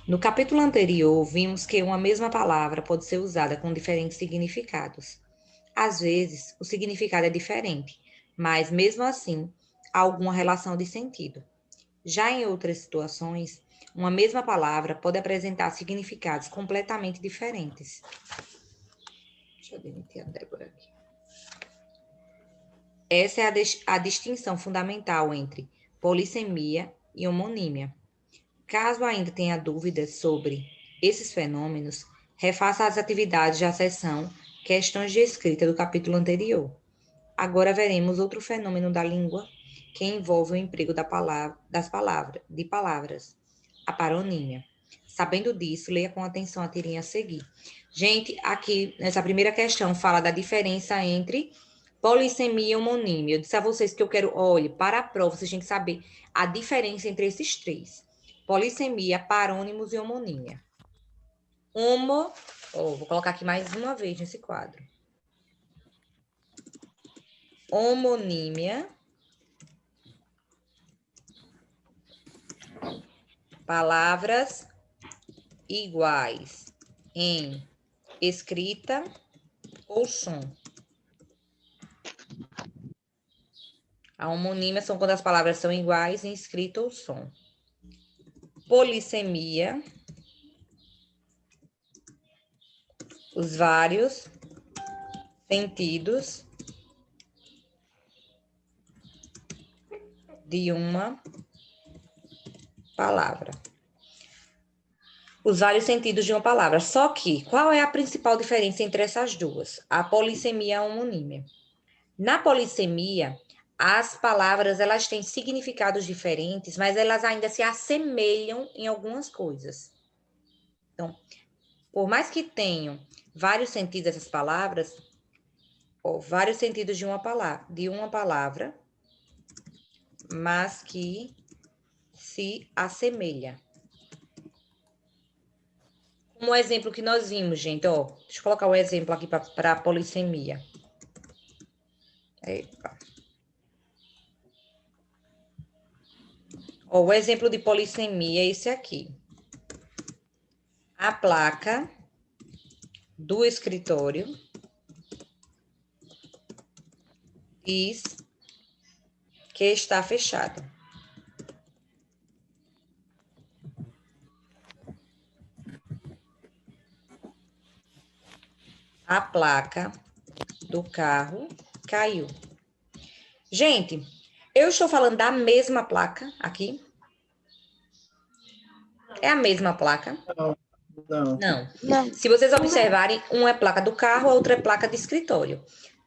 No capítulo anterior, vimos que uma mesma palavra pode ser usada com diferentes significados. Às vezes, o significado é diferente, mas mesmo assim, há alguma relação de sentido. Já em outras situações, uma mesma palavra pode apresentar significados completamente diferentes. Deixa eu demitir a Débora aqui. Essa é a distinção fundamental entre polissemia e homonímia. Caso ainda tenha dúvidas sobre esses fenômenos, refaça as atividades da seção Questões de Escrita do capítulo anterior. Agora veremos outro fenômeno da língua que envolve o emprego de palavras, a paronímia. Sabendo disso, leia com atenção a tirinha a seguir. Gente, aqui nessa primeira questão fala da diferença entre polissemia e homonímia. Eu disse a vocês que eu quero, olhe, para a prova, vocês têm que saber a diferença entre esses três. Polissemia, parônimos e homonímia. Vou colocar aqui mais uma vez nesse quadro. Homonímia, palavras iguais em escrita ou som. A homonímia são quando as palavras são iguais em escrita ou som. Polissemia, os vários sentidos de uma palavra. Os vários sentidos de uma palavra. Só que, qual é a principal diferença entre essas duas? A polissemia e a homonímia. Na polissemia, as palavras elas têm significados diferentes, mas elas ainda se assemelham em algumas coisas. Então, por mais que tenham vários sentidos essas palavras, vários sentidos de uma palavra, mas que se assemelha. Como o exemplo que nós vimos, gente, deixa eu colocar um exemplo aqui para a polissemia. Epa. O exemplo de polissemia é esse aqui. A placa do escritório diz que está fechado. A placa do carro caiu. Gente, eu estou falando da mesma placa aqui? É a mesma placa? Não. Se vocês observarem, uma é placa do carro, a outra é placa de escritório.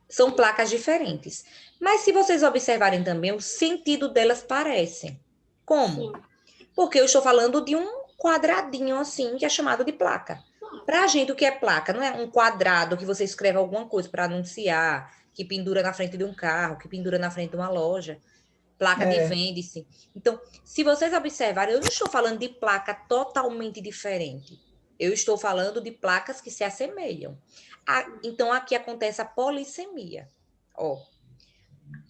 São placas diferentes. Mas se vocês observarem também, o sentido delas parece. Como? Sim. Porque eu estou falando de um quadradinho assim, que é chamado de placa. Para a gente, o que é placa? Não é um quadrado que você escreve alguma coisa para anunciar, que pendura na frente de um carro, que pendura na frente de uma loja. Placa de vende-se. Então, se vocês observarem, eu não estou falando de placa totalmente diferente. Eu estou falando de placas que se assemelham. Então, aqui acontece a polissemia.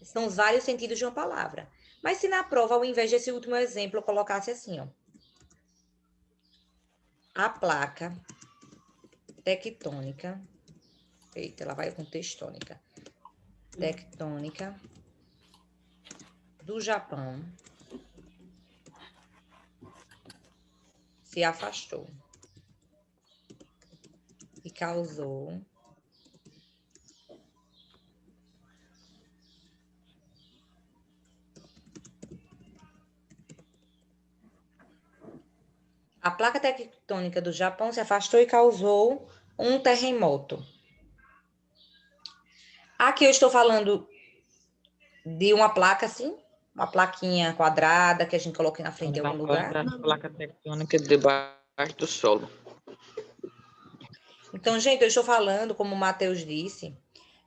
São os vários sentidos de uma palavra. Mas se na prova, ao invés desse último exemplo, eu colocasse assim, a placa tectônica. Eita, ela vai com tectônica. Tectônica do Japão se afastou e causou a placa tectônica do Japão se afastou e causou um terremoto. Aqui eu estou falando de uma placa assim, uma plaquinha quadrada que a gente coloca na frente em algum lugar. Placa tectônica debaixo do solo. Então, gente, eu estou falando, como o Matheus disse,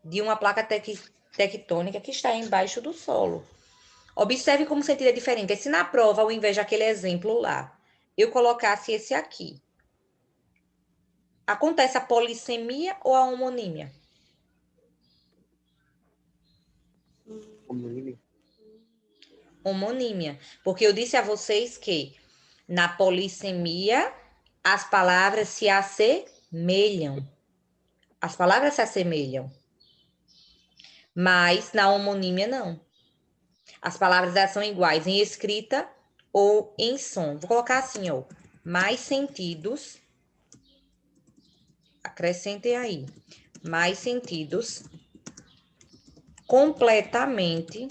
de uma placa tectônica que está embaixo do solo. Observe como o sentido é diferente. Se na prova, ao invés daquele exemplo lá, eu colocasse esse aqui, acontece a polissemia ou a homonímia? Homonímia. Porque eu disse a vocês que na polissemia As palavras se assemelham. As palavras se assemelham. Mas na homonímia, não. As palavras elas são iguais em escrita ou em som. Vou colocar assim, ó. Mais sentidos. Acrescentem aí. Mais sentidos completamente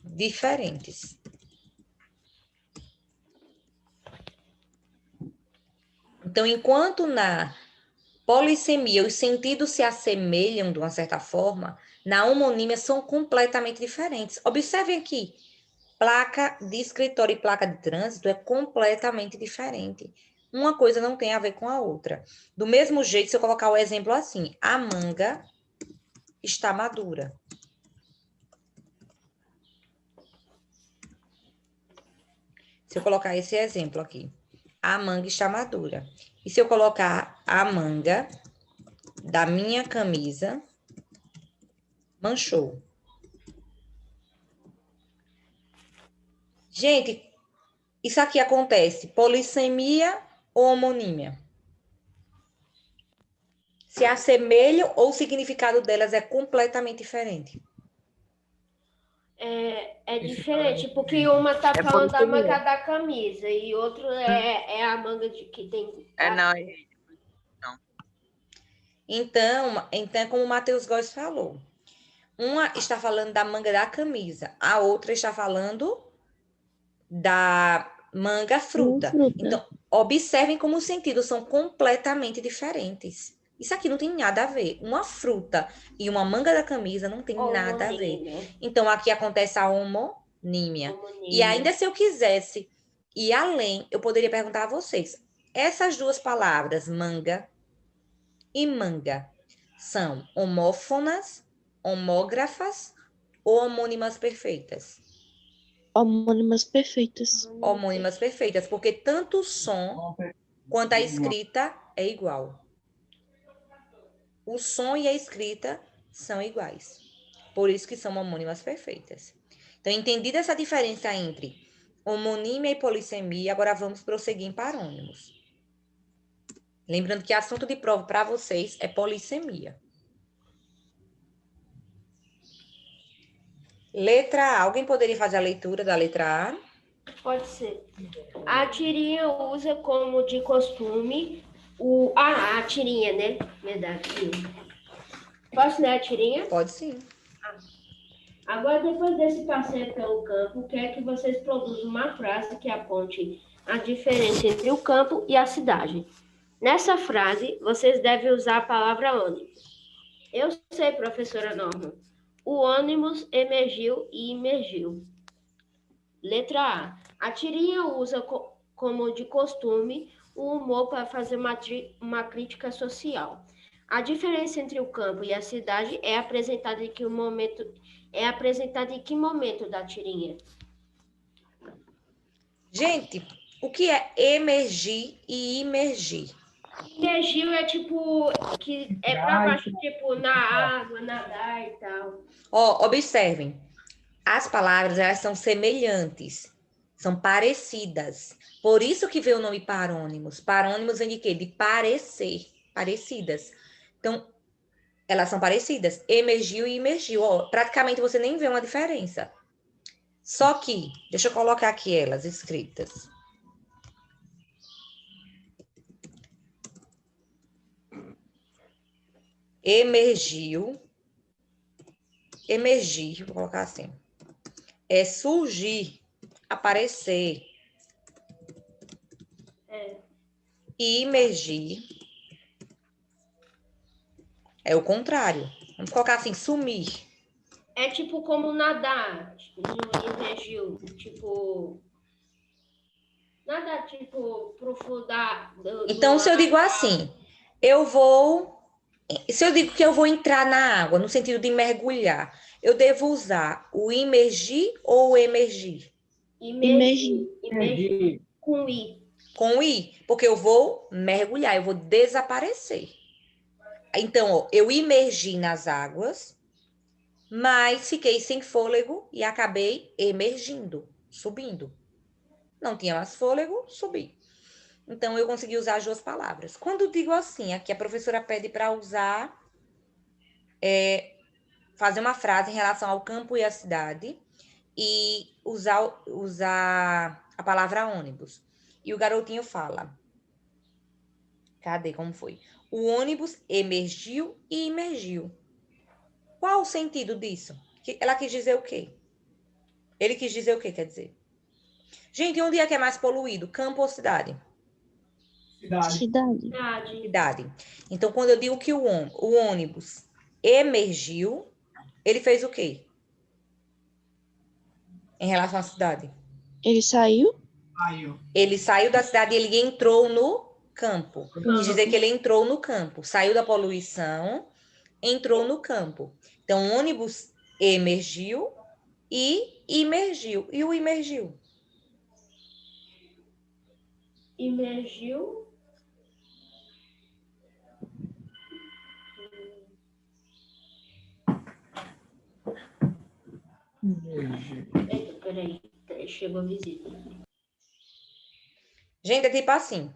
diferentes. Então, enquanto na polissemia os sentidos se assemelham de uma certa forma, na homonímia são completamente diferentes. Observem aqui, placa de escritório e placa de trânsito é completamente diferente. Uma coisa não tem a ver com a outra. Do mesmo jeito, se eu colocar o exemplo assim, a manga está madura. Se eu colocar esse exemplo aqui, a manga está madura. E se eu colocar a manga da minha camisa, manchou. Gente, isso aqui acontece polissemia ou homonímia? Se assemelham ou o significado delas é completamente diferente? É diferente, porque uma tá É falando da polissemia. manga da camisa e outro é a manga que tem... Não. Então, como o Matheus Góes falou, uma está falando da manga da camisa, a outra está falando da manga fruta. Então, observem como os sentidos são completamente diferentes. Isso aqui não tem nada a ver. Uma fruta e uma manga da camisa não tem nada a ver. Então, aqui acontece a homonímia. E ainda se eu quisesse ir além, eu poderia perguntar a vocês, essas duas palavras, manga e manga, são homófonas, homógrafas ou homônimas perfeitas? Homônimas perfeitas. Homônimas perfeitas, porque tanto o som quanto a escrita é igual. O som e a escrita são iguais. Por isso que são homônimas perfeitas. Então, entendida essa diferença entre homonímia e polissemia, agora vamos prosseguir em parônimos. Lembrando que assunto de prova para vocês é polissemia. Letra A. Alguém poderia fazer a leitura da letra A? Pode ser. A tirinha usa como de costume a tirinha, né? Verdade. Posso ler a tirinha? Pode sim. Agora, depois desse passeio pelo campo, quer que vocês produzam uma frase que aponte a diferença entre o campo e a cidade. Nessa frase, vocês devem usar a palavra ônibus. Eu sei, professora Norma. O ônibus emergiu e imergiu. Letra A. A tirinha usa como de costume o humor para fazer uma crítica social. A diferença entre o campo e a cidade é apresentada em que momento da tirinha? Gente, o que é emergir e imergir? Imergiu é tipo que é para baixo, tipo na água, nadar e tal. Ó, observem. As palavras, elas são semelhantes, são parecidas. Por isso que veio o nome parônimos. Parônimos vem de quê? De parecer, parecidas. Então, elas são parecidas. Emergiu e imergiu. Ó, praticamente você nem vê uma diferença. Só que, deixa eu colocar aqui elas escritas. Emergiu. Emergir, vou colocar assim. É surgir, aparecer. E imergir é o contrário. Vamos colocar assim, sumir. É tipo como nadar, imergiu, tipo... Nadar, tipo, profundar... Então, se eu digo assim, se eu digo que eu vou entrar na água, no sentido de mergulhar, eu devo usar o imergir ou o emergir? Imergir. Com I. Com I, porque eu vou mergulhar, eu vou desaparecer. Então, ó, eu imergi nas águas, mas fiquei sem fôlego e acabei emergindo, subindo. Não tinha mais fôlego, subi. Então, eu consegui usar as duas palavras. Quando digo assim, aqui a professora pede para usar, fazer uma frase em relação ao campo e à cidade e usar a palavra ônibus. E o garotinho fala, cadê, como foi? O ônibus emergiu e imergiu. Qual o sentido disso? Ela quis dizer o quê? Ele quis dizer o quê, quer dizer? Gente, onde é que é mais poluído? Campo ou cidade? Cidade. Cidade. Então, quando eu digo que o ônibus emergiu, ele fez o quê? Em relação à cidade? Ele saiu? Ele saiu da cidade e ele entrou no campo. Quis dizer que ele entrou no campo. Saiu da poluição, entrou no campo. Então, o ônibus emergiu e imergiu. E o imergiu? Imergiu. Eita, peraí. Chegou a visita. Gente, é tipo assim.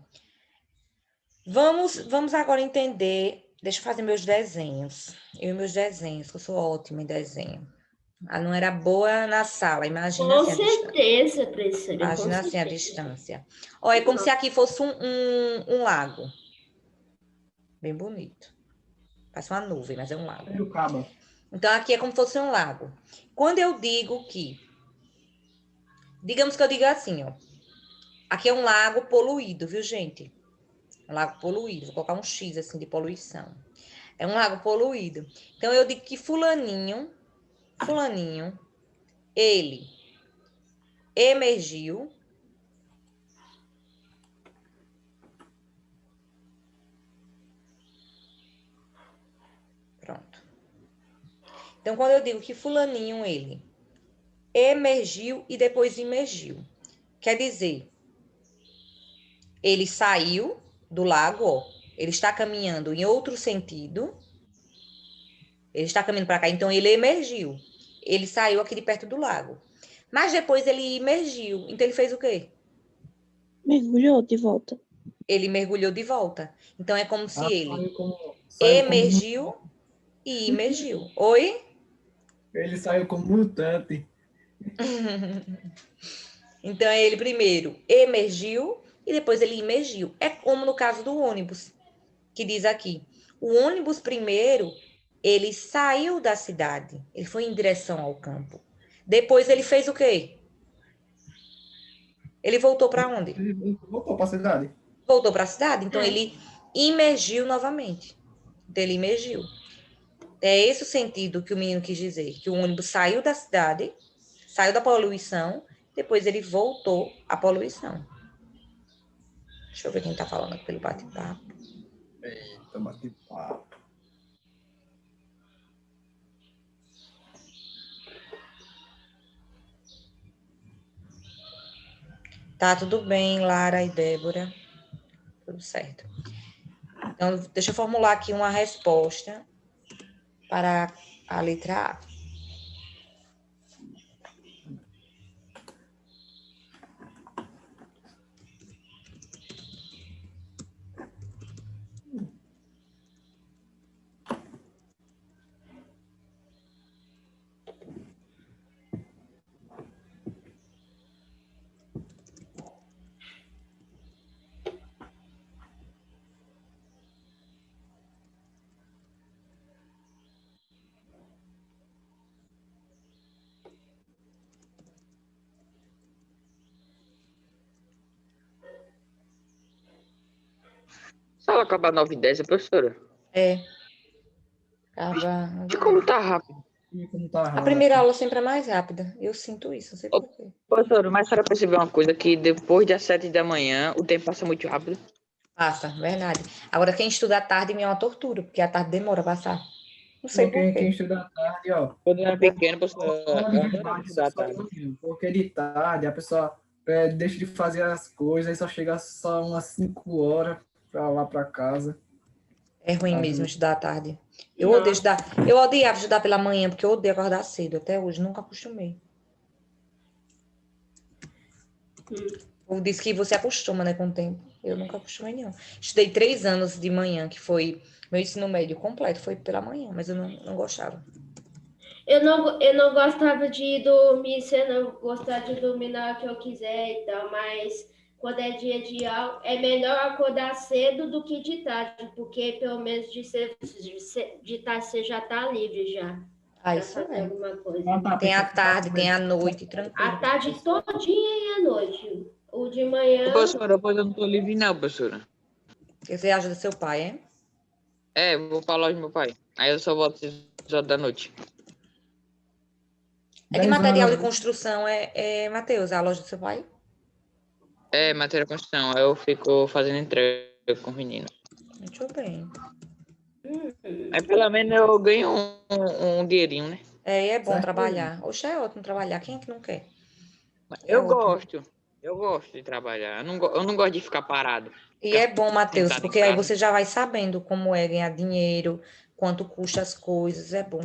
Vamos agora entender. Deixa eu fazer meus desenhos. Eu e meus desenhos, que eu sou ótima em desenho. Ela não era boa na sala, imagina Com assim a distância. certeza, professora. Imagina Com assim a certeza. distância. Olha, é como se aqui fosse um lago. Bem bonito. Parece uma nuvem, mas é um lago. Então, aqui é como se fosse um lago. Quando eu digo que... Digamos que eu diga assim, ó. Aqui é um lago poluído, viu, gente? Um lago poluído. Vou colocar um X, assim, de poluição. É um lago poluído. Então, eu digo que fulaninho, ele emergiu. Pronto. Então, quando eu digo que fulaninho, ele emergiu e depois imergiu. Quer dizer, ele saiu do lago, ó. Ele está caminhando em outro sentido. Ele está caminhando para cá, então ele emergiu. Ele saiu aqui de perto do lago. Mas depois ele imergiu. Então ele fez o quê? Mergulhou de volta. Ele mergulhou de volta. Então é como se ele saiu emergiu e imergiu. Oi? Ele saiu como mutante. Então ele primeiro emergiu e depois ele imergiu. É como no caso do ônibus, que diz aqui. O ônibus primeiro, ele saiu da cidade. Ele foi em direção ao campo. Depois ele fez o quê? Ele voltou para onde? Ele voltou para a cidade. Voltou para a cidade. Então ele imergiu novamente. Então ele imergiu. É esse o sentido que o menino quis dizer. Que o ônibus saiu da cidade, saiu da poluição, depois ele voltou à poluição. Deixa eu ver quem está falando aqui pelo bate-papo. Eita, bate-papo. Tá tudo bem, Lara e Débora. Tudo certo. Então, deixa eu formular aqui uma resposta para a letra A. Se ela acabar 9h10, professora? É. Tava... E como tá rápido? A primeira aula sempre é mais rápida. Eu sinto isso, não sei por quê. Professora, mas a senhora percebeu uma coisa, que depois das 7h, o tempo passa muito rápido? Passa, verdade. Agora, quem estuda à tarde me é uma tortura, porque a tarde demora a passar. Não sei por Quem quê. estuda à tarde, ó. Quando eu era pequeno, professora, eu adorava estudar à tarde. Porque de tarde a pessoa deixa de fazer as coisas e só chega só umas 5 horas para lá para casa. É ruim mesmo estudar à tarde. Eu odeio estudar. Eu odiava estudar pela manhã, porque eu odeio acordar cedo. Até hoje, nunca acostumei. O Diz que você acostuma, né, com o tempo. Eu nunca acostumei, não. Estudei 3 anos de manhã, que foi meu ensino médio completo, foi pela manhã, mas eu não gostava. Eu não gostava de dormir, se eu não gostar de dormir na hora que eu quiser e tal, mas quando é dia de aula, é melhor acordar cedo do que de tarde, porque pelo menos de tarde você já está livre já Ah, para isso fazer é. alguma coisa. Tá, Tem a pessoa que tá tarde, tem a noite, tranquilo. A tarde todinha e a noite. O de manhã. Ô, professora, depois eu não tô livre não, professora. Porque você ajuda seu pai, hein? É, eu vou pra loja do meu pai. Aí eu só volto às 6 horas da noite. É que 10 material de anos. construção Matheus, é a loja do seu pai? É, matéria construção. Aí eu fico fazendo entrega com os meninos. Muito bem. Aí pelo menos eu ganho um dinheirinho, né? É bom Certo. trabalhar. Oxe, é ótimo trabalhar. Quem é que não quer? É Eu ótimo. gosto. Eu gosto de trabalhar. Eu não gosto de ficar parado. E é bom, Matheus, Sentado em porque aí casa. você já vai sabendo como é ganhar dinheiro, quanto custa as coisas. É bom.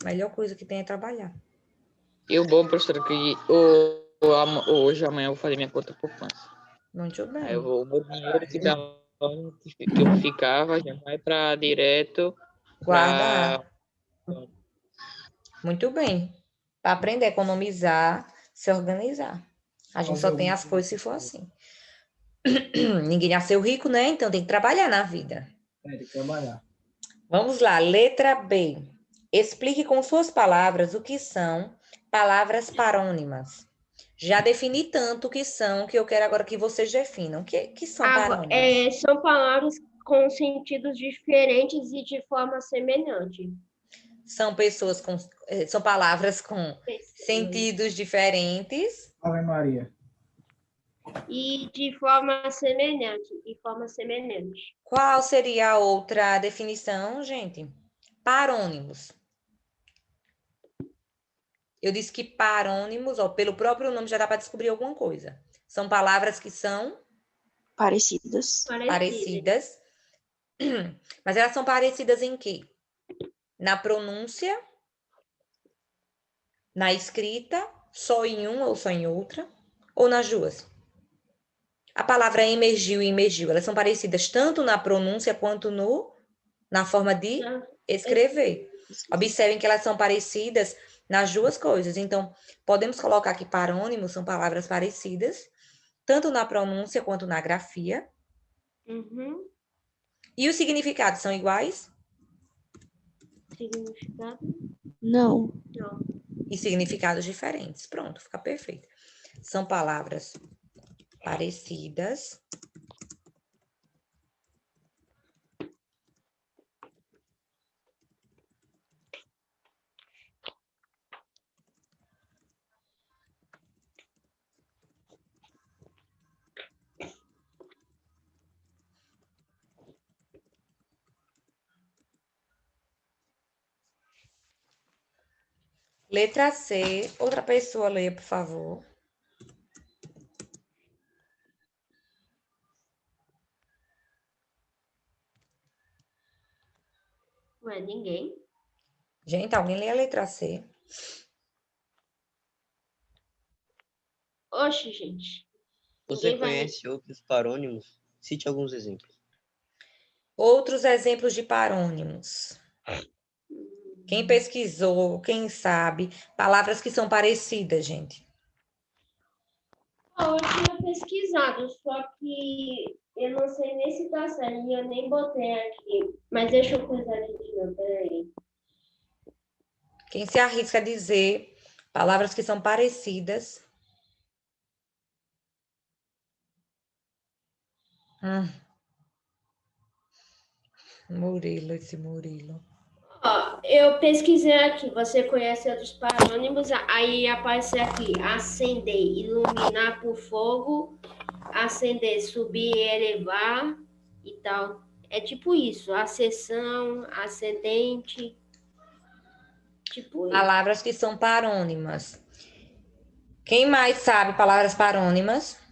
A melhor coisa que tem é trabalhar. E o bom, professora, que hoje, amanhã eu vou fazer minha conta poupança. Muito Aí eu bem. vou, o meu dinheiro que eu ficava já vai para direto para. Guardar. Muito bem. Para aprender a economizar, se organizar. A gente Fazer só tem alguma as coisa. coisas se for assim. Ninguém nasceu rico, né? Então tem que trabalhar na vida. Tem que trabalhar. Vamos lá, letra B. Explique com suas palavras o que são palavras parônimas. Já defini tanto o que são, que eu quero agora que vocês definam. O que são parônimas? São palavras com sentidos diferentes e de forma semelhante. São pessoas com... São palavras com sentidos diferentes. Ave Maria. E de forma semelhante. De forma semelhante. Qual seria a outra definição, gente? Parônimos. Eu disse que parônimos, ó, pelo próprio nome já dá para descobrir alguma coisa. São palavras que são Parecidas. parecidas. Mas elas são parecidas em quê? Na pronúncia, na escrita, só em uma ou só em outra, ou nas duas? A palavra emergiu e emergiu, elas são parecidas tanto na pronúncia quanto na forma de escrever. Observem que elas são parecidas nas duas coisas. Então, podemos colocar que parônimos são palavras parecidas, tanto na pronúncia quanto na grafia. Uhum. E os significados são iguais? Significado? Não. Não. E significados diferentes. Pronto, fica perfeito. São palavras parecidas. Letra C. Outra pessoa leia, por favor. Não é ninguém. Gente, alguém lê a letra C? Oxe, gente. Você Ninguém vai ler. conhece outros parônimos? Cite alguns exemplos. Outros exemplos de parônimos. Quem pesquisou, quem sabe, palavras que são parecidas, gente. Eu tinha pesquisado, só que eu não sei nem se tá certo, eu nem botei aqui. Mas deixa eu coisar aqui de novo, peraí. Quem se arrisca a dizer palavras que são parecidas? Murilo, esse Murilo. Ó, eu pesquisei aqui, você conhece outros parônimos, aí aparece aqui, acender, iluminar por fogo, acender, subir, elevar e tal. É tipo isso, acessão, ascendente, tipo isso. Palavras que são parônimas. Quem mais sabe palavras parônimas?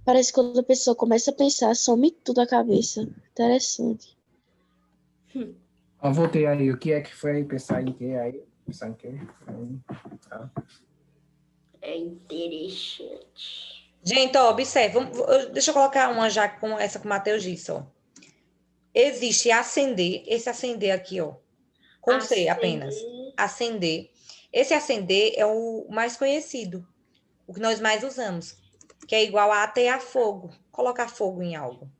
Parece que quando a pessoa começa a pensar, some tudo a cabeça. Interessante. Ó, voltei aí. O que é que foi aí? Pensar em que aí? Pensar em quê? Tá. É interessante. Gente, ó, observe. Deixa eu colocar uma já com essa que o Matheus disse, ó. Existe acender, esse acender aqui, ó. Com C apenas. Acender. Esse acender é o mais conhecido, o que nós mais usamos, que é igual a atear fogo. Colocar fogo em algo.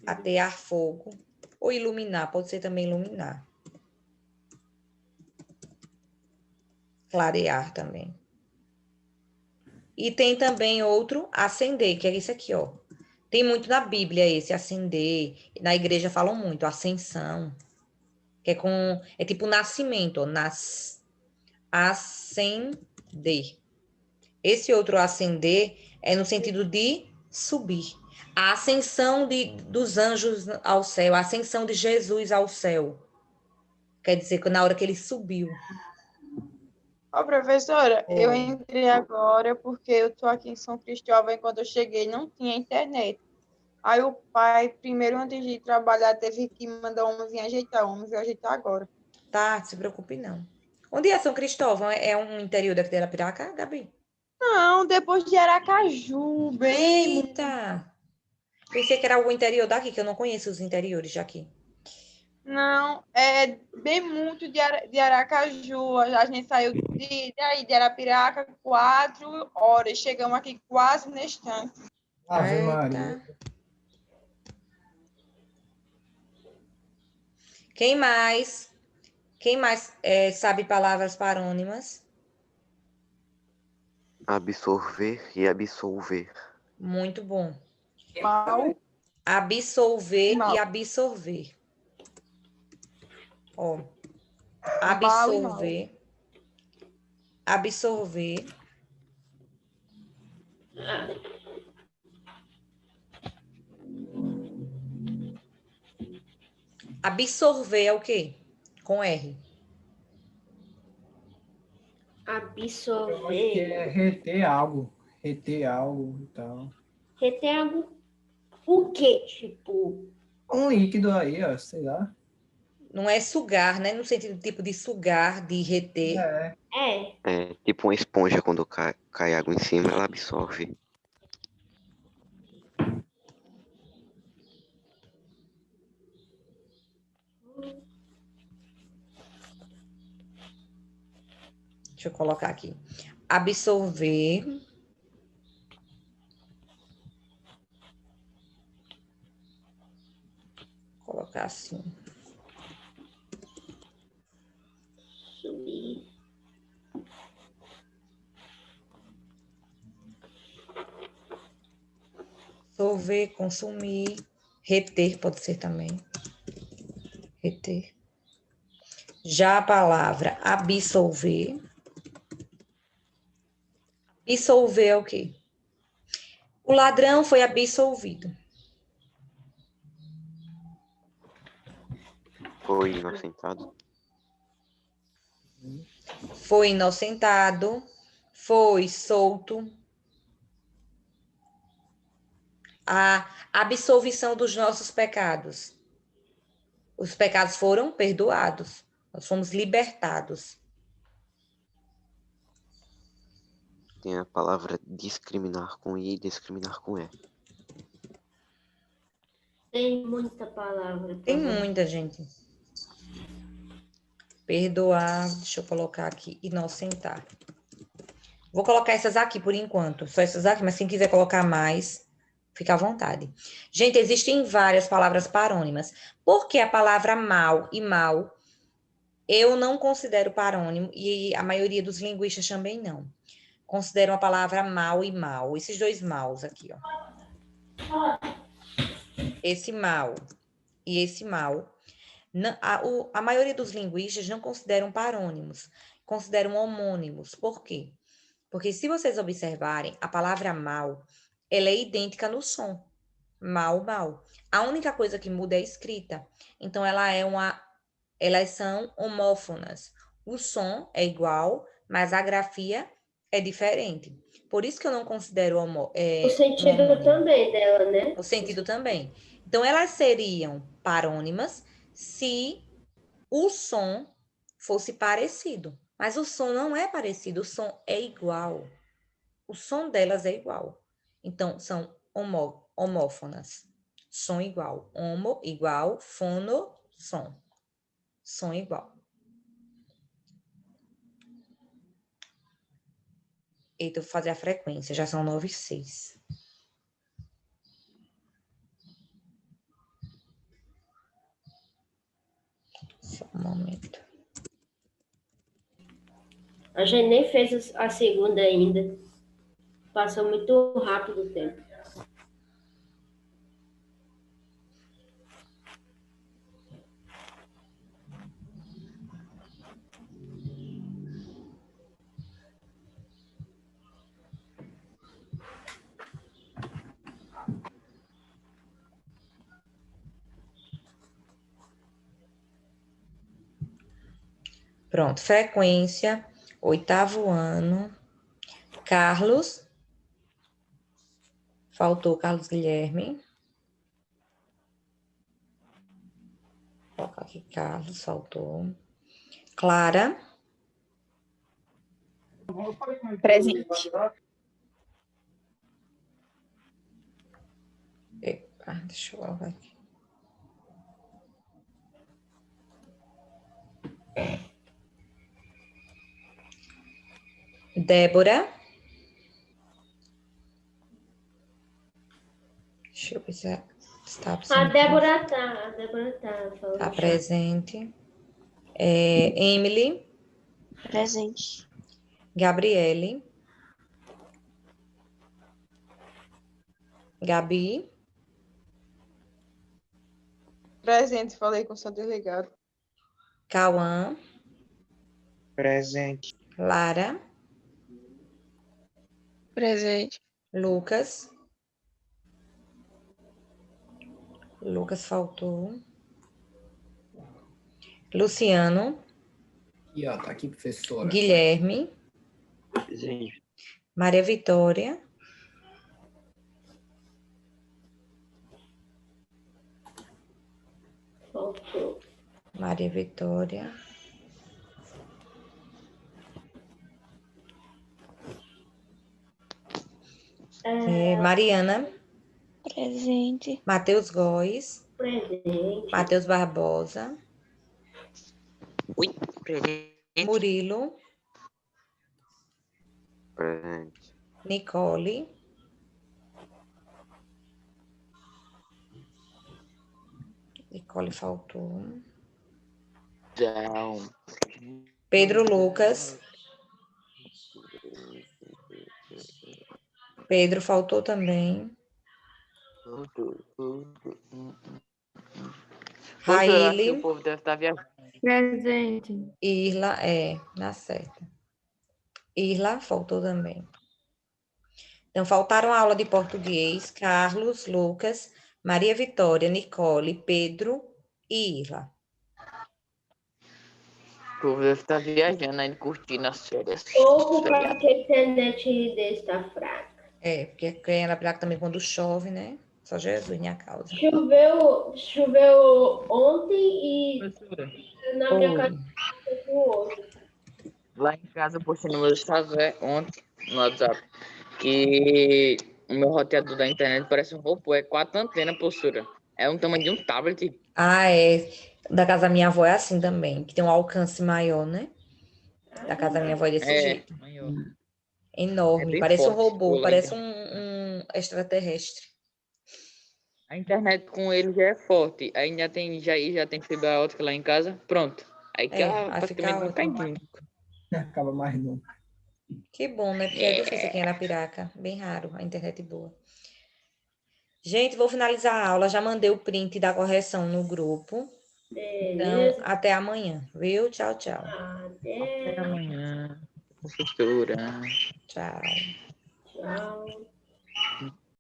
Atear fogo. Ou iluminar, pode ser também iluminar. Clarear também. E tem também outro, acender, que é esse aqui, ó. Tem muito na Bíblia esse, acender. Na igreja falam muito, ascensão. Que é tipo nascimento, ó. Ascender. Esse outro ascender é no sentido de subir. A ascensão dos anjos ao céu, a ascensão de Jesus ao céu. Quer dizer que na hora que ele subiu. Ó, professora, eu entrei agora porque eu tô aqui em São Cristóvão e quando eu cheguei não tinha internet. Aí o pai, primeiro antes de trabalhar, teve que mandar o homem vir ajeitar. O homem veio ajeitar agora. Tá, não se preocupe não. Onde é São Cristóvão? É um interior daqui de Arapiraca, Gabi? Não, depois de Aracaju, bem... Eita! Pensei que era o interior daqui, que eu não conheço os interiores daqui. Não, é bem muito de Aracaju. A gente saiu de Arapiraca 4 horas. Chegamos aqui quase no instante. Ave Maria. Quem mais? Quem mais sabe palavras parônimas? Absorver e absolver. Muito bom. Mal. Absolver Mal. e absorver. Ó. Mal e Absorver. Absorver. Absorver é o quê? Com R. Absorver. Eu acho que é reter algo e tal. Reter algo. O quê? Tipo. Um líquido aí, ó, sei lá. Não é sugar, né? No sentido tipo de sugar, de reter. É. É tipo uma esponja, quando cai água em cima, ela absorve. Deixa eu colocar aqui. Absorver. Vou colocar assim. Sumir. Absorver, consumir. Reter pode ser também. Reter. Já a palavra absolver. Absolver é o quê? O ladrão foi absolvido. Foi inocentado. Foi inocentado. Foi solto. A absolvição dos nossos pecados. Os pecados foram perdoados. Nós fomos libertados. Tem a palavra discriminar com I e discriminar com E. Tem muita palavra. Tem muita, gente. Perdoar, deixa eu colocar aqui, inocentar. Vou colocar essas aqui por enquanto, só essas aqui, mas quem quiser colocar mais, fica à vontade. Gente, existem várias palavras parônimas. Por que a palavra mal e mal eu não considero parônimo e a maioria dos linguistas também não. Consideram a palavra mal e mal, esses dois maus aqui, ó. Esse mal e esse mal. A maioria dos linguistas não consideram parônimos, consideram homônimos. Por quê? Porque se vocês observarem, a palavra mal, ela é idêntica no som. Mal, mal. A única coisa que muda é a escrita. Então, elas são homófonas. O som é igual, mas a grafia é diferente. Por isso que eu não considero o sentido também dela, né? O sentido também. Então, elas seriam parônimas se o som fosse parecido. Mas o som não é parecido, o som é igual. O som delas é igual. Então, são homófonas. Som igual. Homo igual, fono, som. Som igual. Eita, eu vou fazer a frequência, já são 9:06. Só um momento. A gente nem fez a segunda ainda. Passou muito rápido o tempo. Pronto, frequência, 8º ano. Carlos. Faltou Carlos Guilherme. Vou colocar aqui Carlos, faltou. Clara. Presente. Epa, deixa eu colocar aqui. Débora. Deixa eu ver se está A presente. Débora tá. Está presente. Emily. Presente. Gabriele. Gabi. Presente, falei com o som desligado. Cauã. Presente. Lara. Presente. Lucas. Lucas faltou. Luciano. E ó, tá aqui, professora. Guilherme. Presente. Maria Vitória. Faltou. Maria Vitória. Mariana. Presente. Matheus Góes. Presente. Matheus Barbosa. Oi, presente. Murilo. Presente. Nicole. Nicole faltou. Não. Pedro Lucas. Pedro faltou também. Raíli. O povo deve estar viajando. Presente. Irla, na certa. Irla faltou também. Então, faltaram a aula de português, Carlos, Lucas, Maria Vitória, Nicole, Pedro e Irla. O povo deve estar viajando aí, curtindo as férias. Pouco porque a internet deles está fraca. Porque quem era fraco também quando chove, né? Só Jesus, minha causa. Choveu ontem e Professora, na minha casa hoje. lá em casa eu postei no meu Instagram ontem, no WhatsApp, que o meu roteador da internet parece um robô, é 4 antenas, professora. É um tamanho de um tablet. Ah, da casa da minha avó é assim também, que tem um alcance maior, né? Da casa da minha avó é desse jeito. Maior. Enorme, bem parece um forte, robô, tipo, lá parece em um extraterrestre. A internet com ele já é forte. Aí já tem fibra ótica lá em casa. Pronto. Aí que Vai ficar não cai ótimo. nunca. Acaba mais nunca. Que bom, né? Porque é difícil aqui em Arapiraca. Bem raro a internet boa. Gente, vou finalizar a aula. Já mandei o print da correção no grupo. Então, até amanhã, viu? Tchau, tchau. Até amanhã, professora. Tchau. Tchau.